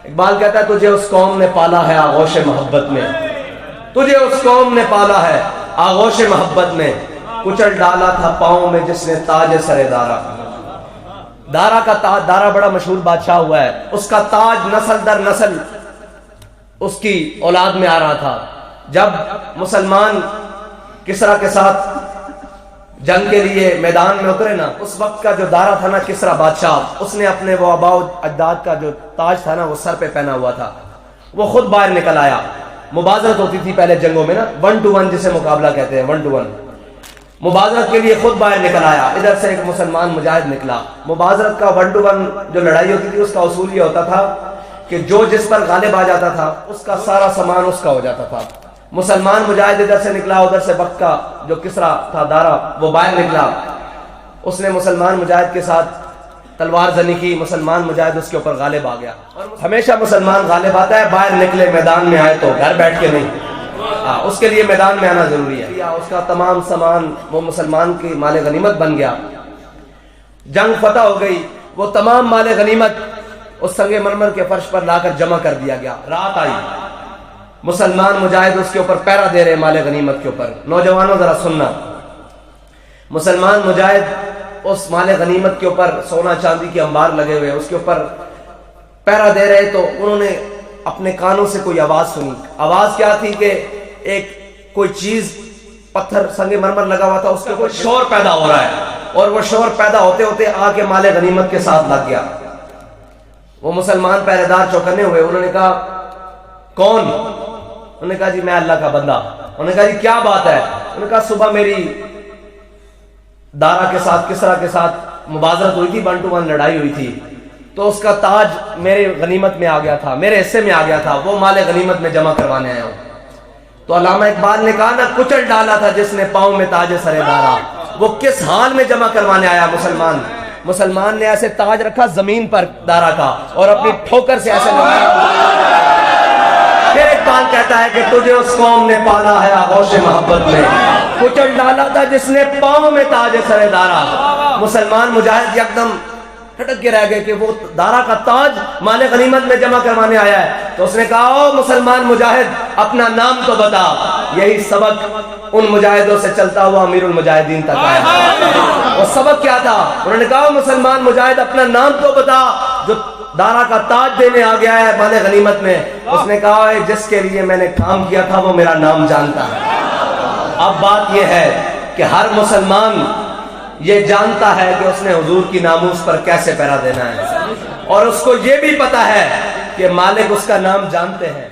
اقبال کہتا ہے تجھے اس قوم نے پالا ہے آغوش محبت میں، تجھے اس قوم نے پالا ہے آغوش محبت میں، کچل ڈالا تھا پاؤں میں جس نے تاج سر دارا۔ دارا کا تاج، دارا بڑا مشہور بادشاہ ہوا ہے، اس کا تاج نسل در نسل اس کی اولاد میں آ رہا تھا۔ جب مسلمان کسرا کے ساتھ جنگ کے لیے میدان میں اترے نا، اس وقت کا جو دارا تھا نا کسرا بادشاہ، اس نے اپنے وہ آباء و اجداد کا جو تاج تھا نا وہ سر پہ پہنا ہوا تھا، وہ خود باہر نکل آیا۔ مبازرت ہوتی تھی پہلے جنگوں میں نا، 1 to 1 جسے مقابلہ کہتے ہیں، 1 to 1 مبازرت کے لیے خود باہر نکل آیا۔ ادھر سے ایک مسلمان مجاہد نکلا۔ مبازرت کا 1 to 1 جو لڑائی ہوتی تھی اس کا اصول یہ ہوتا تھا کہ جو جس پر غالب آ جاتا تھا اس کا سارا سامان اس کا ہو جاتا تھا۔ مسلمان مجاہد ادھر سے نکلا، ادھر سے وقت کا جو کسرا تھا دارا وہ باہر نکلا، اس نے مسلمان مجاہد کے ساتھ تلوار زنی کی، مسلمان مجاہد اس کے اوپر غالب آ گیا۔ اور ہمیشہ مسلمان غالب آتا ہے، باہر نکلے میدان میں آئے تو گھر بیٹھ کے نہیں، اس کے لیے میدان میں آنا ضروری ہے۔ اس کا تمام سامان وہ مسلمان کی مال غنیمت بن گیا، جنگ فتح ہو گئی، وہ تمام مال غنیمت اس سنگ مرمر کے فرش پر لا کر جمع کر دیا گیا۔ رات آئی، مسلمان مجاہد اس کے اوپر پہرا دے رہے مال غنیمت کے اوپر۔ نوجوانوں ذرا سننا، مسلمان مجاہد اس مال غنیمت کے اوپر سونا چاندی کے انبار لگے ہوئے اس کے اوپر پہرا دے رہے، تو انہوں نے اپنے کانوں سے کوئی آواز سنی۔ آواز کیا تھی کہ ایک کوئی چیز پتھر سنگ مرمر لگا ہوا تھا، اس کے اوپر شور پیدا ہو رہا ہے، اور وہ شور پیدا ہوتے ہوتے آ کے مال غنیمت کے ساتھ لگ گیا۔ وہ مسلمان پہرے دار چوکنے ہوئے، انہوں نے کہا کون؟ انہوں نے کہا جی میں اللہ کا بندہ۔ انہوں نے کہا جی کیا بات ہے؟ انہوں نے کہا صبح میری دارا کے ساتھ کسرا کے ساتھ مبازرت ہوئی تھی، 1 to 1 لڑائی ہوئی تھی، تو اس کا تاج میرے غنیمت میں آ گیا تھا، میرے حصے میں آ گیا تھا، وہ مال غنیمت میں جمع کروانے آیا ہوں۔ تو علامہ اقبال نے کہا نا کچل ڈالا تھا جس نے پاؤں میں تاج سر دارا، وہ کس حال میں جمع کروانے آیا مسلمان نے ایسے تاج رکھا زمین پر دارا کا اور اپنی ٹھوکر سے ایسے لگایا۔ پھر اقبال کہتا ہے کہ تجھے اس قوم نے پالا ہے آغوش محبت میں، کچل ڈالا تھا جس نے پاؤں میں تاج سر دارا۔ مسلمان مجاہد یکدم ہٹک کے رہ گئے کہ وہ دارا کا تاج مال غنیمت میں جمع کروانے آیا ہے۔ تو اس نے کہا او مسلمان مجاہد اپنا نام تو بتا۔ یہی سبق ان مجاہدوں سے چلتا ہوا امیر المجاہدین تک آیا۔ وہ سبق کیا تھا؟ انہوں نے کہا مسلمان مجاہد اپنا نام تو بتا جو دارا کا تاج دینے آ گیا ہے مال غنیمت میں۔ اس نے کہا جس کے لیے میں نے کام کیا تھا وہ میرا نام جانتا ہے۔ اب بات یہ ہے کہ ہر مسلمان یہ جانتا ہے کہ اس نے حضور کی ناموس پر کیسے پہرا دینا ہے، اور اس کو یہ بھی پتا ہے کہ مالک اس کا نام جانتے ہیں۔